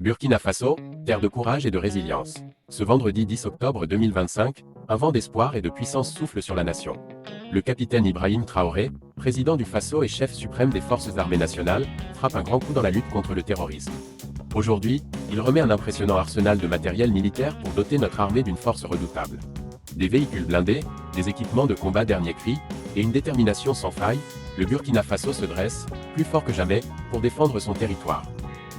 Burkina Faso, terre de courage et de résilience. Ce vendredi 10 octobre 2025, un vent d'espoir et de puissance souffle sur la nation. Le capitaine Ibrahim Traoré, président du Faso et chef suprême des forces armées nationales, frappe un grand coup dans la lutte contre le terrorisme. Aujourd'hui, il remet un impressionnant arsenal de matériel militaire pour doter notre armée d'une force redoutable. Des véhicules blindés, des équipements de combat dernier cri, et une détermination sans faille, le Burkina Faso se dresse, plus fort que jamais, pour défendre son territoire.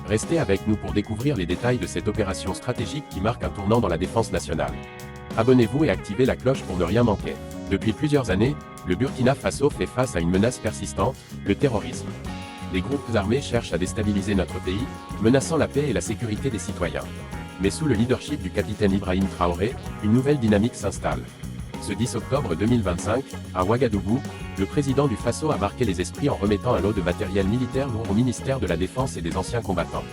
Restez avec nous pour découvrir les détails de cette opération stratégique qui marque un tournant dans la défense nationale. Abonnez-vous et activez la cloche pour ne rien manquer. Depuis plusieurs années, le Burkina Faso fait face à une menace persistante, le terrorisme. Les groupes armés cherchent à déstabiliser notre pays, menaçant la paix et la sécurité des citoyens. Mais sous le leadership du capitaine Ibrahim Traoré, une nouvelle dynamique s'installe. Ce 10 octobre 2025, à Ouagadougou, le président du Faso a marqué les esprits en remettant un lot de matériel militaire lourd au ministère de la Défense et des anciens combattants.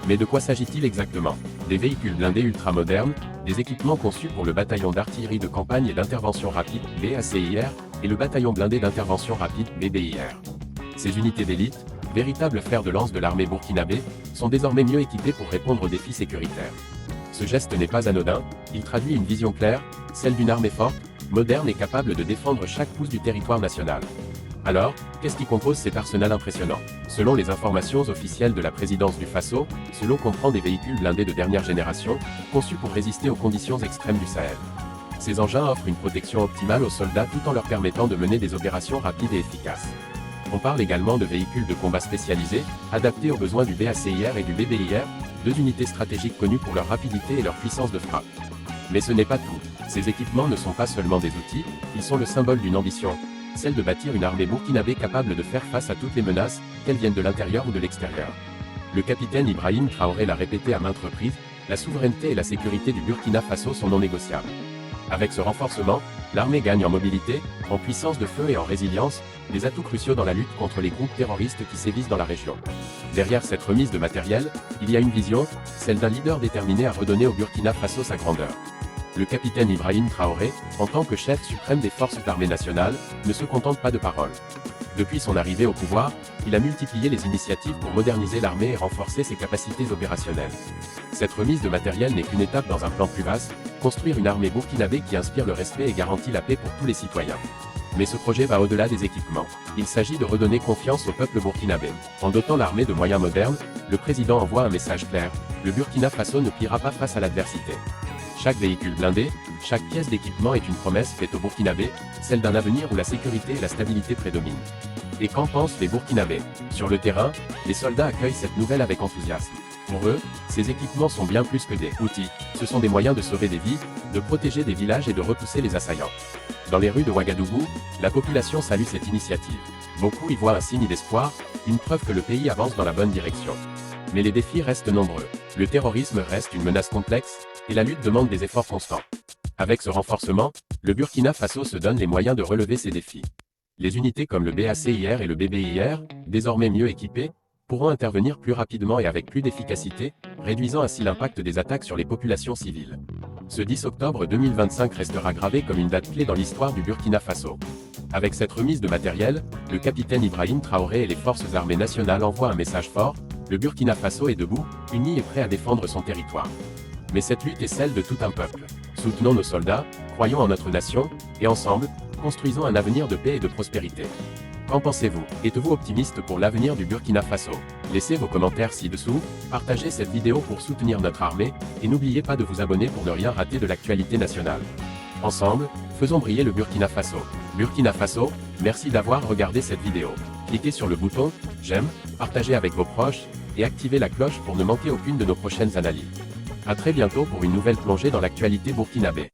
Mais de quoi s'agit-il exactement? Des véhicules blindés ultramodernes, des équipements conçus pour le bataillon d'artillerie de campagne et d'intervention rapide, BACIR, et le bataillon blindé d'intervention rapide, BBIR. Ces unités d'élite, véritables fers de lance de l'armée burkinabé, sont désormais mieux équipées pour répondre aux défis sécuritaires. Ce geste n'est pas anodin, il traduit une vision claire, celle d'une armée forte, moderne et capable de défendre chaque pouce du territoire national. Alors, qu'est-ce qui compose cet arsenal impressionnant? Selon les informations officielles de la présidence du Faso, ce lot comprend des véhicules blindés de dernière génération, conçus pour résister aux conditions extrêmes du Sahel. Ces engins offrent une protection optimale aux soldats tout en leur permettant de mener des opérations rapides et efficaces. On parle également de véhicules de combat spécialisés, adaptés aux besoins du BACIR et du BBIR, deux unités stratégiques connues pour leur rapidité et leur puissance de frappe. Mais ce n'est pas tout. Ces équipements ne sont pas seulement des outils, ils sont le symbole d'une ambition, celle de bâtir une armée burkinabé capable de faire face à toutes les menaces, qu'elles viennent de l'intérieur ou de l'extérieur. Le capitaine Ibrahim Traoré l'a répété à maintes reprises, la souveraineté et la sécurité du Burkina Faso sont non négociables. Avec ce renforcement, l'armée gagne en mobilité, en puissance de feu et en résilience, des atouts cruciaux dans la lutte contre les groupes terroristes qui sévissent dans la région. Derrière cette remise de matériel, il y a une vision, celle d'un leader déterminé à redonner au Burkina Faso sa grandeur. Le capitaine Ibrahim Traoré, en tant que chef suprême des forces armées nationales, ne se contente pas de paroles. Depuis son arrivée au pouvoir, il a multiplié les initiatives pour moderniser l'armée et renforcer ses capacités opérationnelles. Cette remise de matériel n'est qu'une étape dans un plan plus vaste, construire une armée burkinabé qui inspire le respect et garantit la paix pour tous les citoyens. Mais ce projet va au-delà des équipements. Il s'agit de redonner confiance au peuple burkinabé. En dotant l'armée de moyens modernes, le président envoie un message clair: le Burkina Faso ne pliera pas face à l'adversité. Chaque véhicule blindé, chaque pièce d'équipement est une promesse faite aux Burkinabés, celle d'un avenir où la sécurité et la stabilité prédominent. Et qu'en pensent les Burkinabés? Sur le terrain, les soldats accueillent cette nouvelle avec enthousiasme. Pour eux, ces équipements sont bien plus que des outils, ce sont des moyens de sauver des vies, de protéger des villages et de repousser les assaillants. Dans les rues de Ouagadougou, la population salue cette initiative. Beaucoup y voient un signe d'espoir, une preuve que le pays avance dans la bonne direction. Mais les défis restent nombreux. Le terrorisme reste une menace complexe, et la lutte demande des efforts constants. Avec ce renforcement, le Burkina Faso se donne les moyens de relever ces défis. Les unités comme le BACIR et le BBIR, désormais mieux équipées, pourront intervenir plus rapidement et avec plus d'efficacité, réduisant ainsi l'impact des attaques sur les populations civiles. Ce 10 octobre 2025 restera gravé comme une date clé dans l'histoire du Burkina Faso. Avec cette remise de matériel, le capitaine Ibrahim Traoré et les forces armées nationales envoient un message fort: le Burkina Faso est debout, uni et prêt à défendre son territoire. Mais cette lutte est celle de tout un peuple. Soutenons nos soldats, croyons en notre nation, et ensemble, construisons un avenir de paix et de prospérité. Qu'en pensez-vous? Êtes-vous optimiste pour l'avenir du Burkina Faso? Laissez vos commentaires ci-dessous, partagez cette vidéo pour soutenir notre armée, et n'oubliez pas de vous abonner pour ne rien rater de l'actualité nationale. Ensemble, faisons briller le Burkina Faso. Burkina Faso, merci d'avoir regardé cette vidéo. Cliquez sur le bouton j'aime, partagez avec vos proches, et activez la cloche pour ne manquer aucune de nos prochaines analyses. À très bientôt pour une nouvelle plongée dans l'actualité burkinabé.